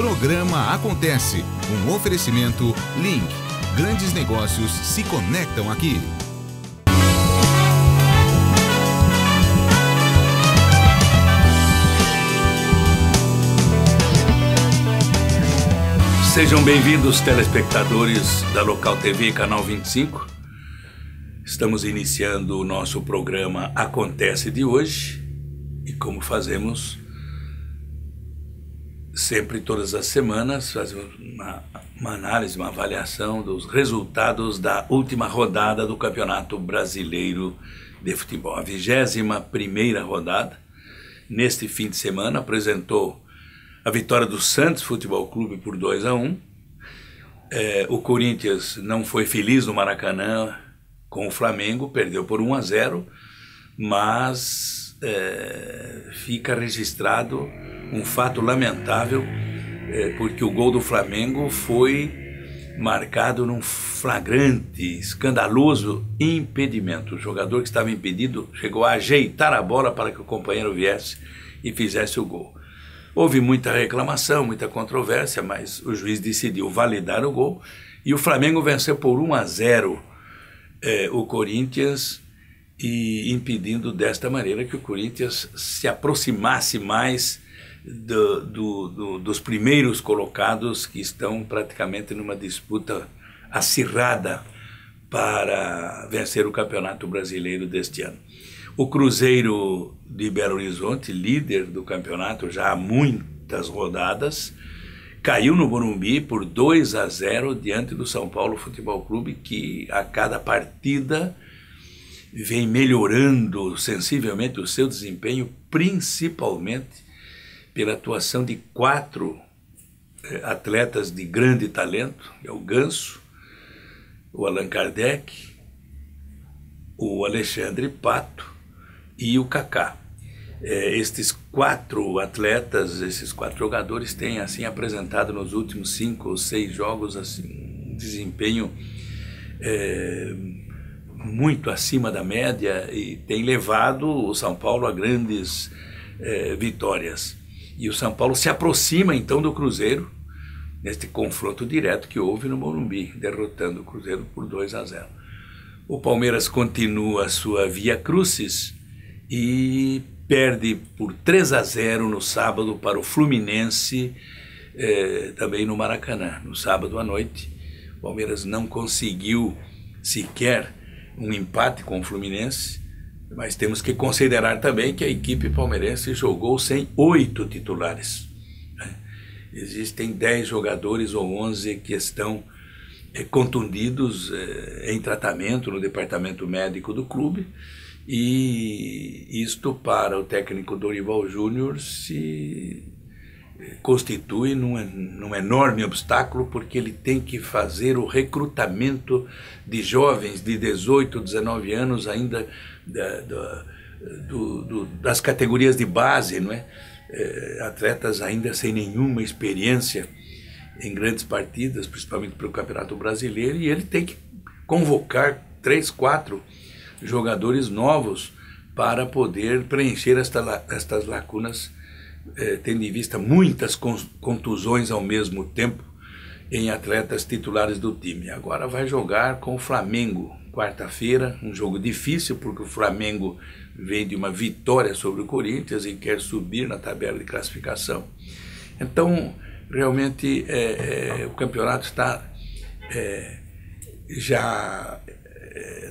Programa Acontece, um oferecimento Link. Grandes negócios se conectam aqui. Sejam bem-vindos, telespectadores da Local TV, Canal 25. Estamos iniciando o nosso programa Acontece de hoje e, como fazemos sempre, todas as semanas, fazemos uma análise, uma avaliação dos resultados da última rodada do Campeonato Brasileiro de Futebol. A 21ª rodada, neste fim de semana, apresentou a vitória do Santos Futebol Clube por 2-1. O Corinthians não foi feliz no Maracanã com o Flamengo, perdeu por 1-0, mas fica registrado um fato lamentável, porque o gol do Flamengo foi marcado num flagrante, escandaloso impedimento. O jogador que estava impedido chegou a ajeitar a bola para que o companheiro viesse e fizesse o gol. Houve muita reclamação, muita controvérsia, mas o juiz decidiu validar o gol e o Flamengo venceu por 1-0 o Corinthians, e impedindo desta maneira que o Corinthians se aproximasse mais dos primeiros colocados, que estão praticamente numa disputa acirrada para vencer o Campeonato Brasileiro deste ano. O Cruzeiro de Belo Horizonte, líder do campeonato já há muitas rodadas, caiu no Morumbi por 2-0 diante do São Paulo Futebol Clube, que a cada partida vem melhorando sensivelmente o seu desempenho, principalmente pela atuação de 4 atletas de grande talento, que é o Ganso, o Allan Kardec, o Alexandre Pato e o Kaká. Estes 4 atletas, esses 4 jogadores têm assim apresentado nos últimos 5 ou 6 jogos assim, um desempenho muito acima da média e tem levado o São Paulo a grandes vitórias. E o São Paulo se aproxima então do Cruzeiro neste confronto direto que houve no Morumbi, derrotando o Cruzeiro por 2-0. O Palmeiras continua a sua via crucis e perde por 3-0 no sábado para o Fluminense, também no Maracanã, no sábado à noite. O Palmeiras não conseguiu sequer um empate com o Fluminense, mas temos que considerar também que a equipe palmeirense jogou sem 8 titulares. Existem 10 jogadores ou 11 que estão contundidos em tratamento no departamento médico do clube, e isto para o técnico Dorival Júnior se constitui num enorme obstáculo, porque ele tem que fazer o recrutamento de jovens de 18, 19 anos ainda das categorias de base, não é? Atletas ainda sem nenhuma experiência em grandes partidas, principalmente para o Campeonato Brasileiro, e ele tem que convocar 3, 4 jogadores novos para poder preencher estas lacunas, tendo em vista muitas contusões ao mesmo tempo em atletas titulares do time. Agora vai jogar com o Flamengo, quarta-feira, um jogo difícil, porque o Flamengo vem de uma vitória sobre o Corinthians e quer subir na tabela de classificação. Então, realmente, o campeonato está já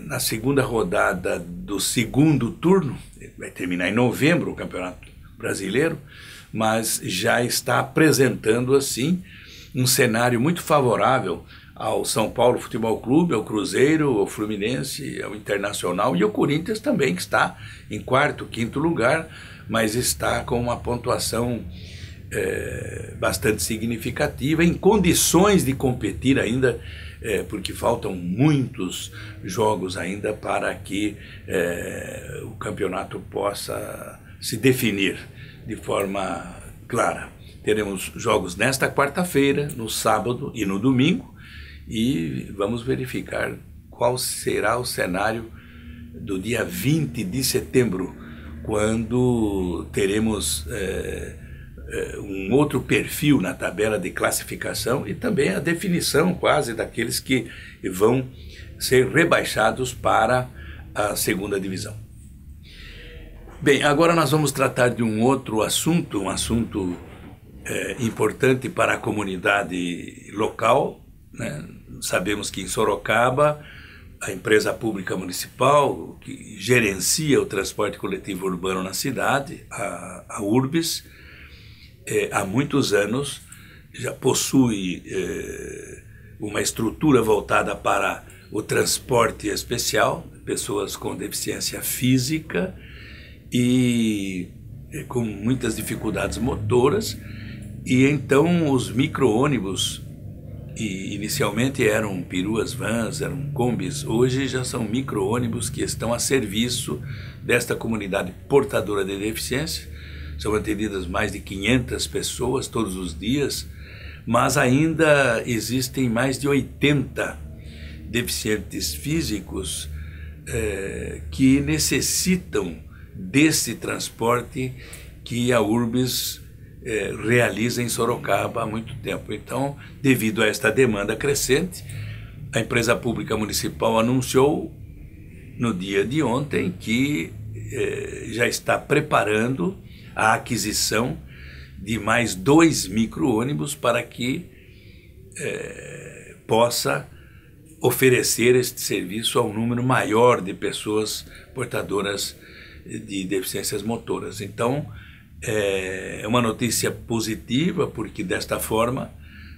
na segunda rodada do segundo turno. Vai terminar em novembro o Campeonato Brasileiro, mas já está apresentando assim um cenário muito favorável ao São Paulo Futebol Clube, ao Cruzeiro, ao Fluminense, ao Internacional e ao Corinthians também, que está em 4º, 5º lugar, mas está com uma pontuação bastante significativa, em condições de competir ainda, porque faltam muitos jogos ainda para que o campeonato possa se definir de forma clara. Teremos jogos nesta quarta-feira, no sábado e no domingo, e vamos verificar qual será o cenário do dia 20 de setembro, quando teremos um outro perfil na tabela de classificação e também a definição quase daqueles que vão ser rebaixados para a segunda divisão. Bem, agora nós vamos tratar de um outro assunto, um assunto importante para a comunidade local, né? Sabemos que em Sorocaba, a empresa pública municipal que gerencia o transporte coletivo urbano na cidade, a Urbis, há muitos anos já possui uma estrutura voltada para o transporte especial, pessoas com deficiência física e com muitas dificuldades motoras, e então os micro-ônibus, que inicialmente eram peruas vans, eram combis, hoje já são micro-ônibus que estão a serviço desta comunidade portadora de deficiência. São atendidas mais de 500 pessoas todos os dias, mas ainda existem mais de 80 deficientes físicos que necessitam desse transporte que a Urbis realiza em Sorocaba há muito tempo. Então, devido a esta demanda crescente, a empresa pública municipal anunciou no dia de ontem que já está preparando a aquisição de mais 2 micro-ônibus para que possa oferecer este serviço a um número maior de pessoas portadoras de deficiências motoras. Então, é uma notícia positiva, porque desta forma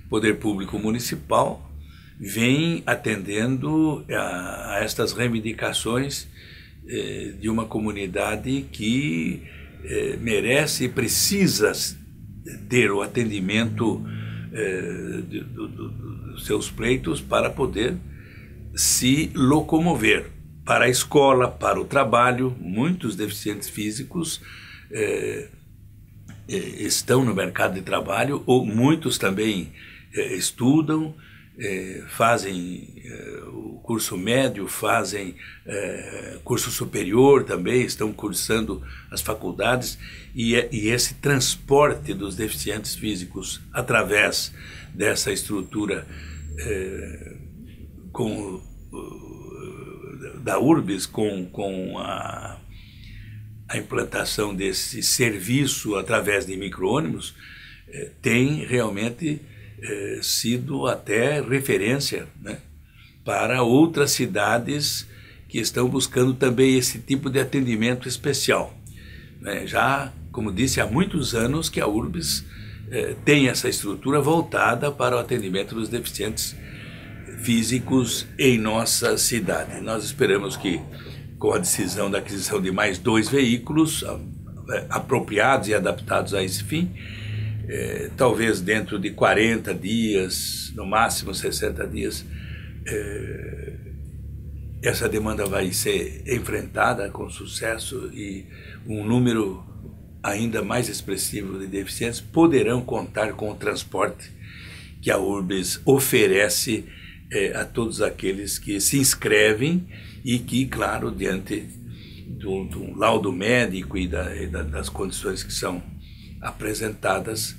o Poder Público Municipal vem atendendo a estas reivindicações de uma comunidade que merece e precisa ter o atendimento dos seus pleitos para poder se locomover para a escola, para o trabalho. Muitos deficientes físicos estão no mercado de trabalho, ou muitos também estudam, fazem o curso médio, fazem curso superior também, estão cursando as faculdades, e esse transporte dos deficientes físicos através dessa estrutura da Urbis, com a implantação desse serviço através de micro-ônibus, tem realmente sido até referência, né, para outras cidades que estão buscando também esse tipo de atendimento especial. Já, como disse, há muitos anos que a Urbis tem essa estrutura voltada para o atendimento dos deficientes físicos em nossa cidade. Nós esperamos que, com a decisão da aquisição de mais 2 veículos apropriados e adaptados a esse fim, talvez dentro de 40 dias, no máximo 60 dias, essa demanda vai ser enfrentada com sucesso, e um número ainda mais expressivo de deficientes poderão contar com o transporte que a Urbis oferece a todos aqueles que se inscrevem e que, claro, diante do laudo médico e das condições que são apresentadas,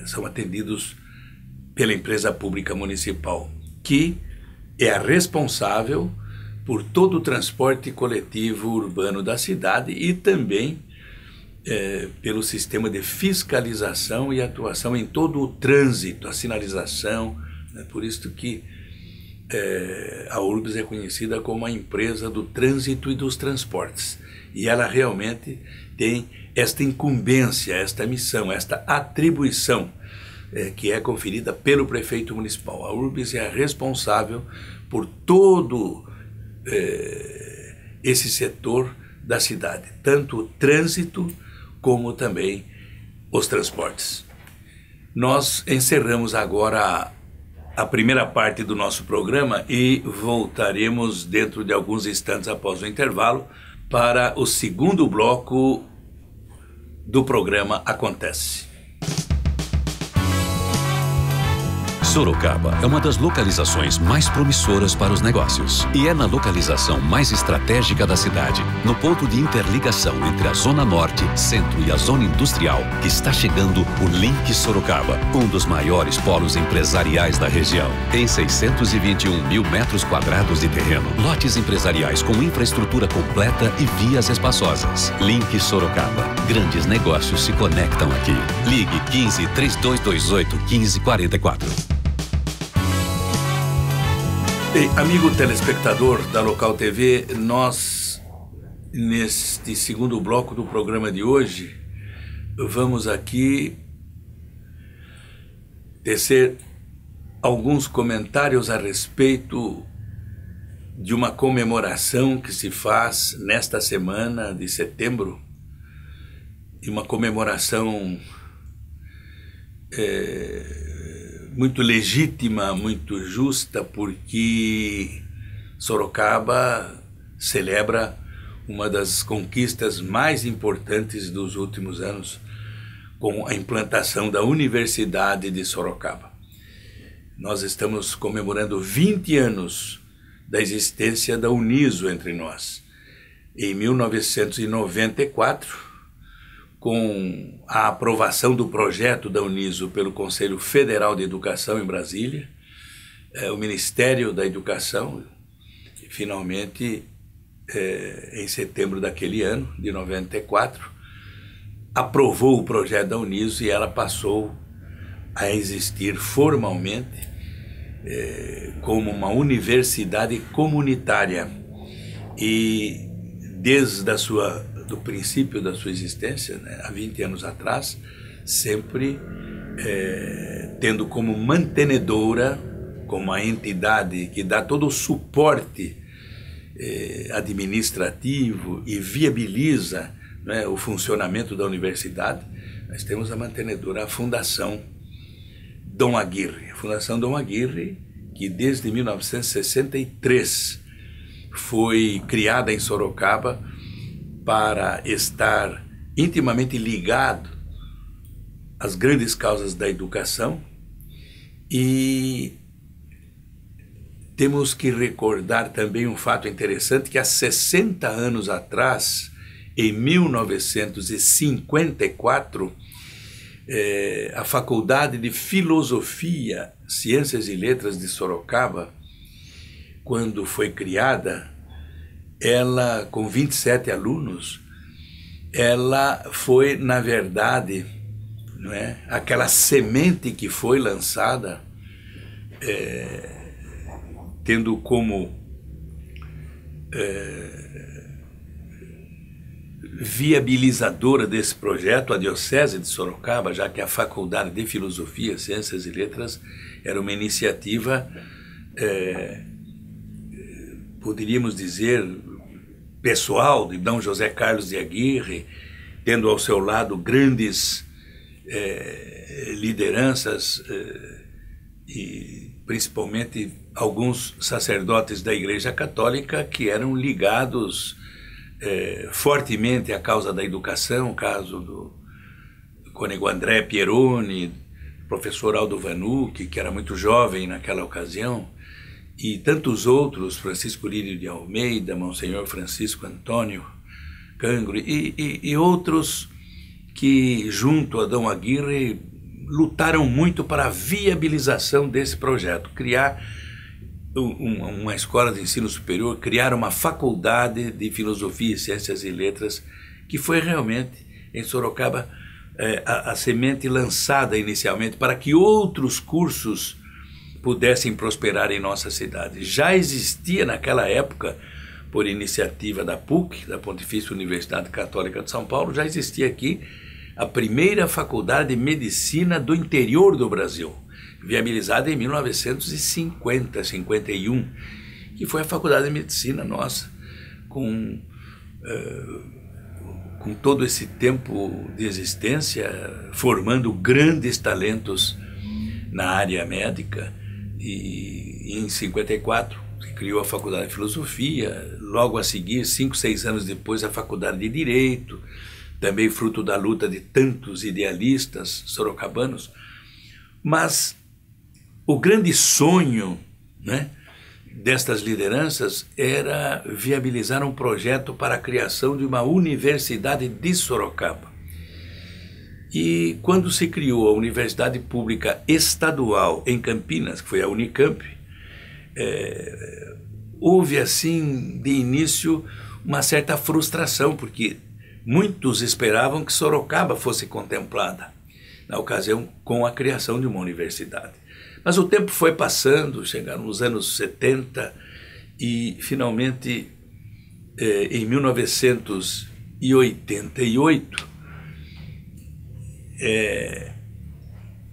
são atendidos pela empresa pública municipal, que é a responsável por todo o transporte coletivo urbano da cidade e também pelo sistema de fiscalização e atuação em todo o trânsito, a sinalização. Por isso que a Urbis é conhecida como a empresa do trânsito e dos transportes. E ela realmente tem esta incumbência, esta missão, esta atribuição que é conferida pelo prefeito municipal. A Urbis é a responsável por todo esse setor da cidade, tanto o trânsito como também os transportes. Nós encerramos agora a primeira parte do nosso programa e voltaremos dentro de alguns instantes após o intervalo para o segundo bloco do programa Acontece. Sorocaba é uma das localizações mais promissoras para os negócios e é na localização mais estratégica da cidade, no ponto de interligação entre a Zona Norte, Centro e a Zona Industrial, que está chegando o Link Sorocaba, um dos maiores polos empresariais da região. Tem 621 mil metros quadrados de terreno, lotes empresariais com infraestrutura completa e vias espaçosas. Link Sorocaba. Grandes negócios se conectam aqui. Ligue 15 3228 1544. Amigo telespectador da Local TV, nós, neste segundo bloco do programa de hoje, vamos aqui tecer alguns comentários a respeito de uma comemoração que se faz nesta semana de setembro, e uma comemoração muito legítima, muito justa, porque Sorocaba celebra uma das conquistas mais importantes dos últimos anos, com a implantação da Universidade de Sorocaba. Nós estamos comemorando 20 anos da existência da Uniso entre nós. Em 1994, com a aprovação do projeto da Uniso pelo Conselho Federal de Educação em Brasília, o Ministério da Educação, finalmente, em setembro daquele ano, de 94, aprovou o projeto da Uniso e ela passou a existir formalmente como uma universidade comunitária. E desde do princípio da sua existência, né, há 20 anos atrás, sempre tendo como mantenedora, como a entidade que dá todo o suporte administrativo e viabiliza, né, o funcionamento da universidade, nós temos a mantenedora, a Fundação Dom Aguirre. A Fundação Dom Aguirre, que desde 1963 foi criada em Sorocaba para estar intimamente ligado às grandes causas da educação. E temos que recordar também um fato interessante, que há 60 anos atrás, em 1954, a Faculdade de Filosofia, Ciências e Letras de Sorocaba, quando foi criada, ela, com 27 alunos, ela foi, na verdade, não é, aquela semente que foi lançada, tendo como viabilizadora desse projeto a Diocese de Sorocaba, já que a Faculdade de Filosofia, Ciências e Letras era uma iniciativa, poderíamos dizer, pessoal de Dom José Carlos de Aguirre, tendo ao seu lado grandes lideranças e principalmente alguns sacerdotes da Igreja Católica que eram ligados fortemente à causa da educação, o caso do cônego André Pieroni, professor Aldo Vanucci, que era muito jovem naquela ocasião, e tantos outros, Francisco Lírio de Almeida, Monsenhor Francisco Antônio Cangro, e outros que, junto a Dom Aguirre, lutaram muito para a viabilização desse projeto, criar uma escola de ensino superior, criar uma faculdade de filosofia, ciências e letras, que foi realmente, em Sorocaba, a semente lançada inicialmente para que outros cursos pudessem prosperar em nossa cidade. Já existia naquela época, por iniciativa da PUC, da Pontifícia Universidade Católica de São Paulo, já existia aqui a primeira faculdade de medicina do interior do Brasil, viabilizada em 1950, 51, que foi a Faculdade de Medicina nossa, com todo esse tempo de existência, formando grandes talentos na área médica. E em 54 se criou a Faculdade de Filosofia, logo a seguir, 5, 6 anos depois, a Faculdade de Direito, também fruto da luta de tantos idealistas sorocabanos. Mas o grande sonho, né, destas lideranças era viabilizar um projeto para a criação de uma universidade de Sorocaba. E quando se criou a Universidade Pública Estadual em Campinas, que foi a Unicamp, houve assim de início uma certa frustração, porque muitos esperavam que Sorocaba fosse contemplada, na ocasião, com a criação de uma universidade. Mas o tempo foi passando, chegaram os anos 70 e, finalmente, em 1988,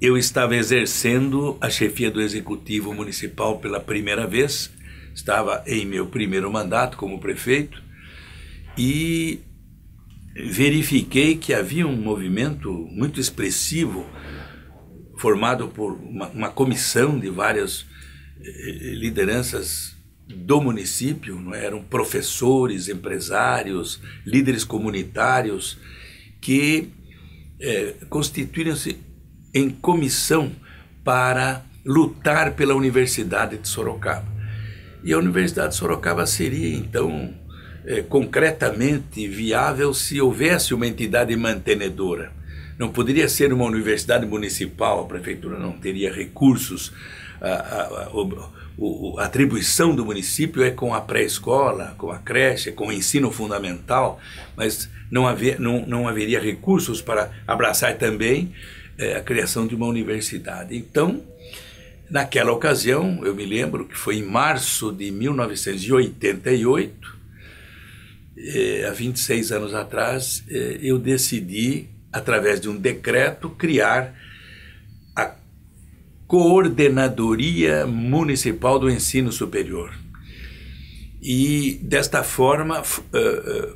eu estava exercendo a chefia do Executivo Municipal pela primeira vez, estava em meu primeiro mandato como prefeito, e verifiquei que havia um movimento muito expressivo formado por uma comissão de várias lideranças do município, não é? Eram professores, empresários, líderes comunitários, que constituíram-se em comissão para lutar pela Universidade de Sorocaba. E a Universidade de Sorocaba seria, então, concretamente viável se houvesse uma entidade mantenedora. Não poderia ser uma universidade municipal, a prefeitura não teria recursos, a atribuição do município é com a pré-escola, com a creche, com o ensino fundamental, mas não haveria recursos para abraçar também a criação de uma universidade. Então, naquela ocasião, eu me lembro que foi em março de 1988, há 26 anos atrás, eu decidi, através de um decreto, criar a Coordenadoria Municipal do Ensino Superior. E, desta forma,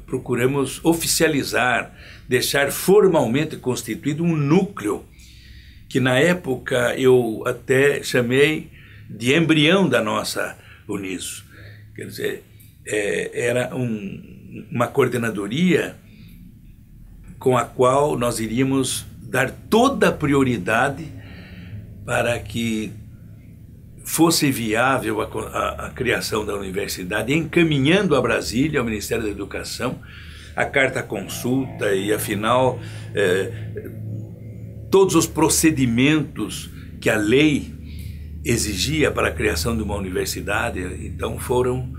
procuramos oficializar, deixar formalmente constituído um núcleo que, na época, eu até chamei de embrião da nossa Uniso. Quer dizer, era uma coordenadoria com a qual nós iríamos dar toda a prioridade para que fosse viável a criação da universidade, encaminhando a Brasília, ao Ministério da Educação, a carta-consulta e, afinal, todos os procedimentos que a lei exigia para a criação de uma universidade. Então, foram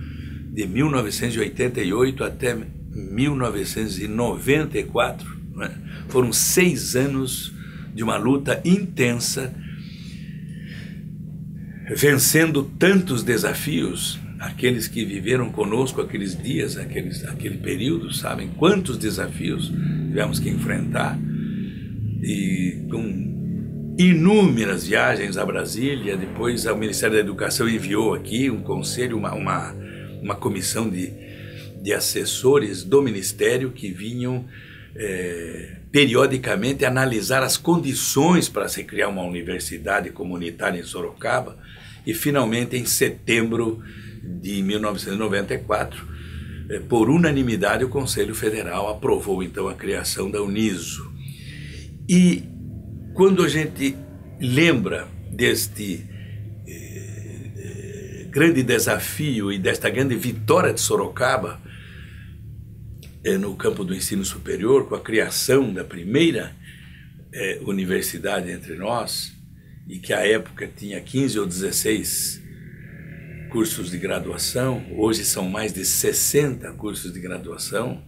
de 1988 até 1994, né? Foram 6 anos de uma luta intensa, vencendo tantos desafios. Aqueles que viveram conosco aqueles dias, aquele período, sabem quantos desafios tivemos que enfrentar, e com inúmeras viagens a Brasília. Depois o Ministério da Educação enviou aqui um conselho, uma comissão de assessores do Ministério que vinham periodicamente analisar as condições para se criar uma universidade comunitária em Sorocaba. E, finalmente, em setembro de 1994, por unanimidade, o Conselho Federal aprovou, então, a criação da Uniso. E, quando a gente lembra deste grande desafio e desta grande vitória de Sorocaba no campo do ensino superior, com a criação da primeira universidade entre nós, e que à época tinha 15 ou 16 cursos de graduação, hoje são mais de 60 cursos de graduação,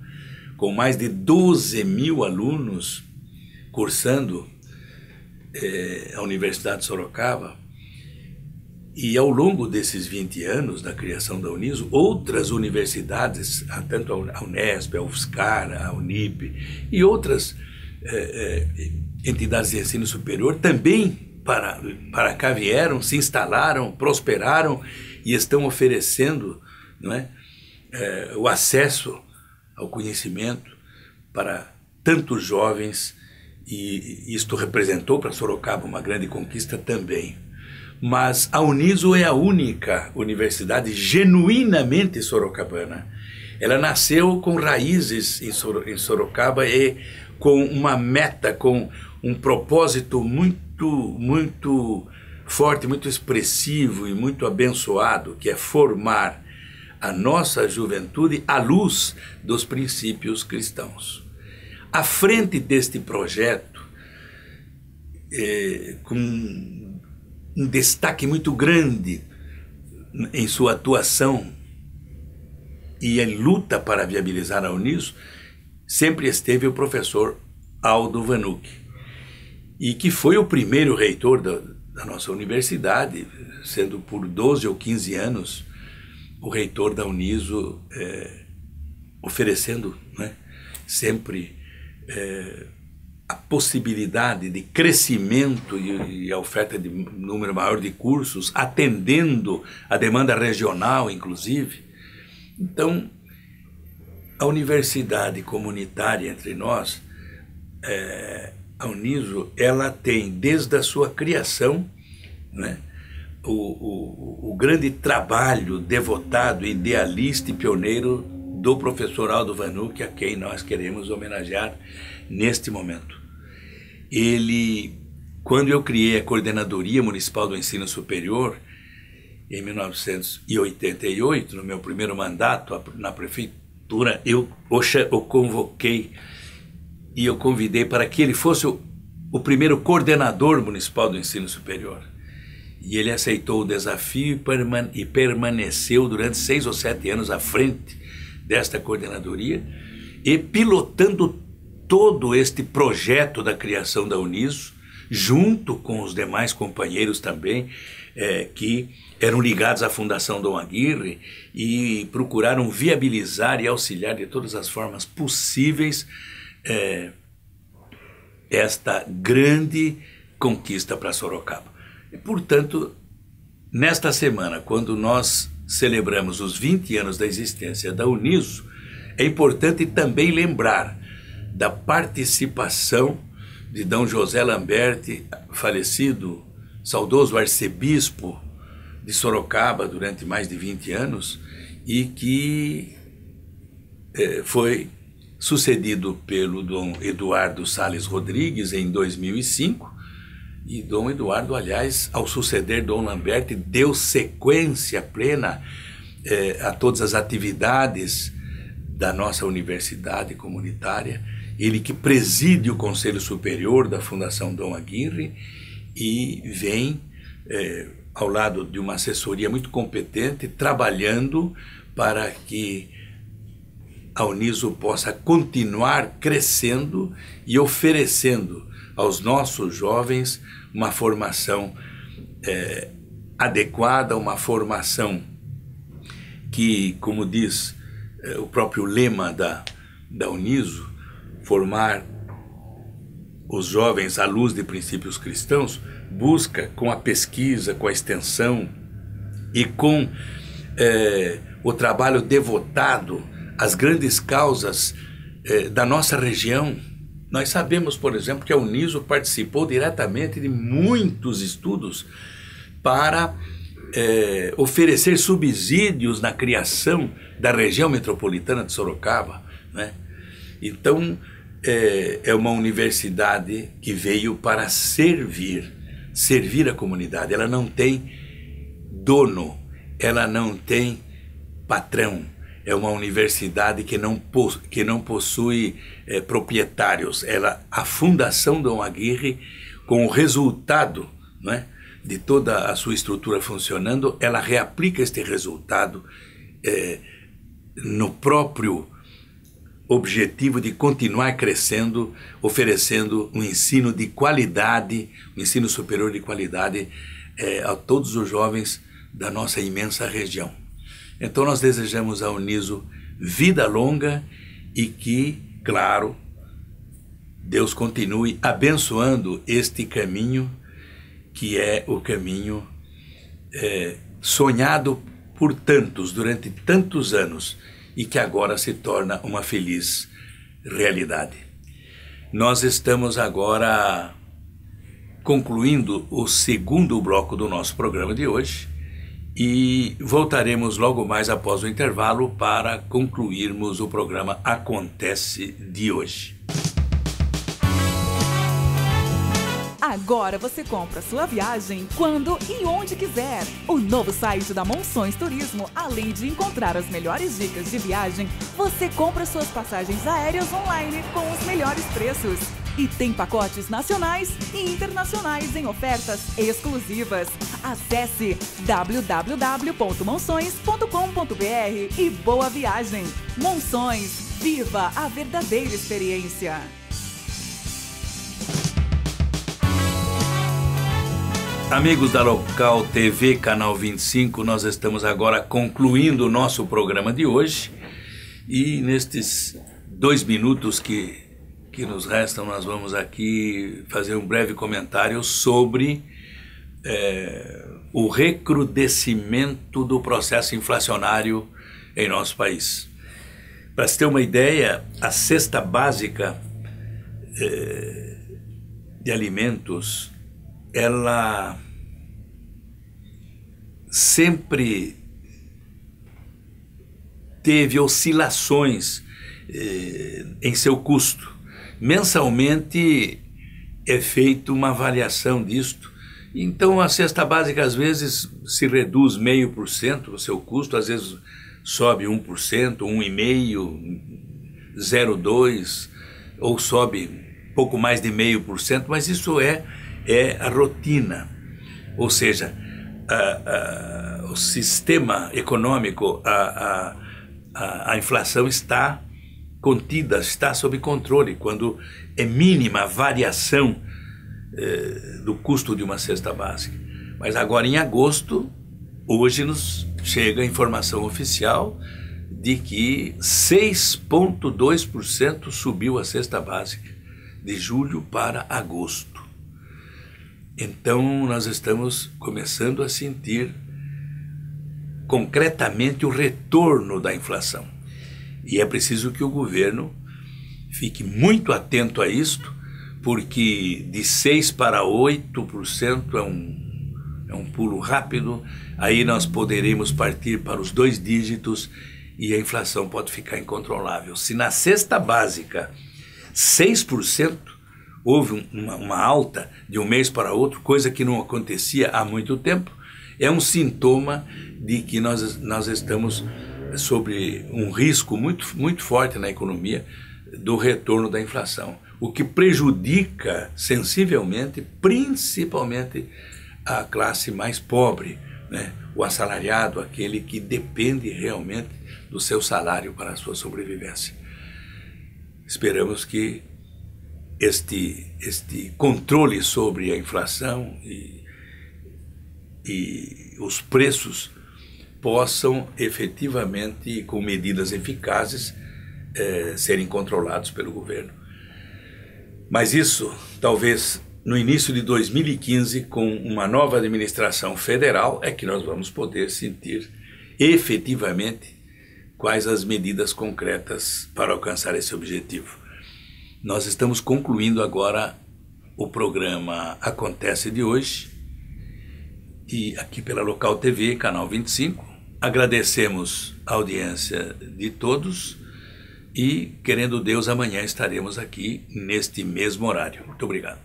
com mais de 12 mil alunos cursando a Universidade de Sorocaba. E ao longo desses 20 anos da criação da Uniso, outras universidades, tanto a Unesp, a UFSCar, a Unip e outras entidades de ensino superior também para cá vieram, se instalaram, prosperaram e estão oferecendo, não é, o acesso ao conhecimento para tantos jovens, e isto representou para Sorocaba uma grande conquista também. Mas a Uniso é a única universidade genuinamente sorocabana. Ela nasceu com raízes em Sorocaba e com uma meta, com um propósito muito forte, muito expressivo e muito abençoado, que é formar a nossa juventude à luz dos princípios cristãos. À frente deste projeto, com um destaque muito grande em sua atuação e em luta para viabilizar a Uniso, sempre esteve o professor Aldo Vanucchi, e que foi o primeiro reitor da nossa universidade, sendo por 12 ou 15 anos o reitor da Uniso, oferecendo, né, sempre a possibilidade de crescimento e a oferta de número maior de cursos, atendendo a demanda regional, inclusive. Então, a universidade comunitária entre nós, a Uniso, ela tem, desde a sua criação, né, o grande trabalho devotado, idealista e pioneiro do professor Aldo Vanucchi, a quem nós queremos homenagear neste momento. Ele, quando eu criei a Coordenadoria Municipal do Ensino Superior, em 1988, no meu primeiro mandato na prefeitura, eu o convoquei e eu convidei para que ele fosse o primeiro coordenador municipal do ensino superior. E ele aceitou o desafio e permaneceu durante 6 ou 7 anos à frente desta coordenadoria e pilotando todo este projeto da criação da Uniso, junto com os demais companheiros também, que eram ligados à Fundação Dom Aguirre e procuraram viabilizar e auxiliar de todas as formas possíveis esta grande conquista para Sorocaba. E, portanto, nesta semana, quando nós celebramos os 20 anos da existência da Uniso, é importante também lembrar da participação de D. José Lamberti, falecido, saudoso arcebispo de Sorocaba durante mais de 20 anos, e que foi sucedido pelo Dom Eduardo Salles Rodrigues em 2005, e Dom Eduardo, aliás, ao suceder Dom Lamberti, deu sequência plena a todas as atividades da nossa universidade comunitária, ele que preside o Conselho Superior da Fundação Dom Aguirre e vem, ao lado de uma assessoria muito competente, trabalhando para que a Uniso possa continuar crescendo e oferecendo aos nossos jovens uma formação adequada, uma formação que, como diz o próprio lema da Uniso, formar os jovens à luz de princípios cristãos, busca com a pesquisa, com a extensão e com o trabalho devotado às grandes causas da nossa região. Nós sabemos, por exemplo, que a Uniso participou diretamente de muitos estudos para oferecer subsídios na criação da região metropolitana de Sorocaba, né? Então, é uma universidade que veio para servir a comunidade. Ela não tem dono, ela não tem patrão. É uma universidade que não possui proprietários. A Fundação Dom Aguirre, com o resultado, né, de toda a sua estrutura funcionando, ela reaplica este resultado no próprio objetivo de continuar crescendo, oferecendo um ensino de qualidade, um ensino superior de qualidade a todos os jovens da nossa imensa região. Então nós desejamos à Uniso vida longa e que, claro, Deus continue abençoando este caminho, que é o caminho sonhado por tantos, durante tantos anos, e que agora se torna uma feliz realidade. Nós estamos agora concluindo o segundo bloco do nosso programa de hoje e voltaremos logo mais após o intervalo para concluirmos o programa Acontece de hoje. Agora você compra sua viagem quando e onde quiser. O novo site da Monções Turismo, além de encontrar as melhores dicas de viagem, você compra suas passagens aéreas online com os melhores preços. E tem pacotes nacionais e internacionais em ofertas exclusivas. Acesse www.monções.com.br e boa viagem. Monções, viva a verdadeira experiência. Amigos da Local TV, Canal 25, nós estamos agora concluindo o nosso programa de hoje. E nestes 2 minutos que nos restam, nós vamos aqui fazer um breve comentário sobre o recrudescimento do processo inflacionário em nosso país. Para se ter uma ideia, a cesta básica de alimentos, ela sempre teve oscilações em seu custo. Mensalmente é feita uma avaliação disto. Então a cesta básica às vezes se reduz 0,5% o seu custo, às vezes sobe 1%, 1,5%, 0,2%, ou sobe pouco mais de 0,5%, mas isso é a rotina. Ou seja, o sistema econômico, a inflação está contida, está sob controle, quando é mínima a variação do custo de uma cesta básica. Mas agora em agosto, hoje nos chega a informação oficial de que 6,2% subiu a cesta básica de julho para agosto. Então nós estamos começando a sentir concretamente o retorno da inflação. E é preciso que o governo fique muito atento a isto, porque de 6% para 8% é um pulo rápido, aí nós poderemos partir para os 2 dígitos e a inflação pode ficar incontrolável. Se na cesta básica 6% houve uma alta de um mês para outro, coisa que não acontecia há muito tempo, é um sintoma de que nós estamos sobre um risco muito, muito forte na economia do retorno da inflação, o que prejudica sensivelmente, principalmente a classe mais pobre, né? O assalariado, aquele que depende realmente do seu salário para a sua sobrevivência. Esperamos que este controle sobre a inflação e os preços possam efetivamente, com medidas eficazes, serem controlados pelo governo. Mas isso, talvez no início de 2015, com uma nova administração federal, é que nós vamos poder sentir efetivamente quais as medidas concretas para alcançar esse objetivo. Nós estamos concluindo agora o programa Acontece de hoje, e aqui pela Local TV, Canal 25, agradecemos a audiência de todos e, querendo Deus, amanhã estaremos aqui neste mesmo horário. Muito obrigado.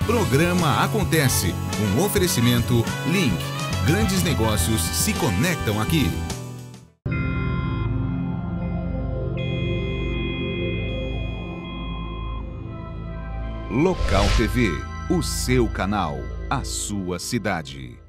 Programa Acontece, um oferecimento Link. Grandes negócios se conectam aqui. Local TV, o seu canal, a sua cidade.